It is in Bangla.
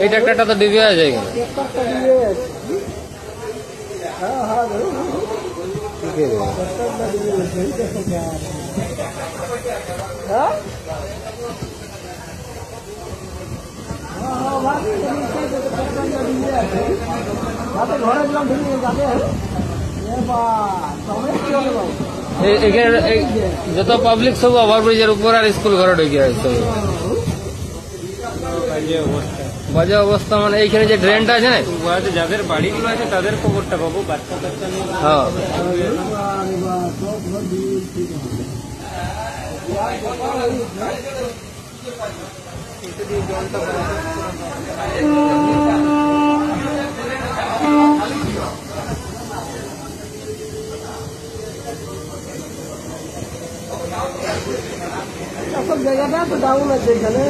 এই ট্রাক্টরটা তো ডিবি হয়ে যায় কেন? যত পাবলিক সব ওভারব্রিজের উপর আর স্কুল ঘরে ঢুকে আছে। বাজে অবস্থা মানে এইখানে যে ড্রেনটা আছে না, যাদের বাড়িগুলো আছে তাদের খবরটা পাবো, বাচ্চা কাচ্চা নেই। হ্যাঁ, সব জায়গাটা তো ডাউন আছে এখানে।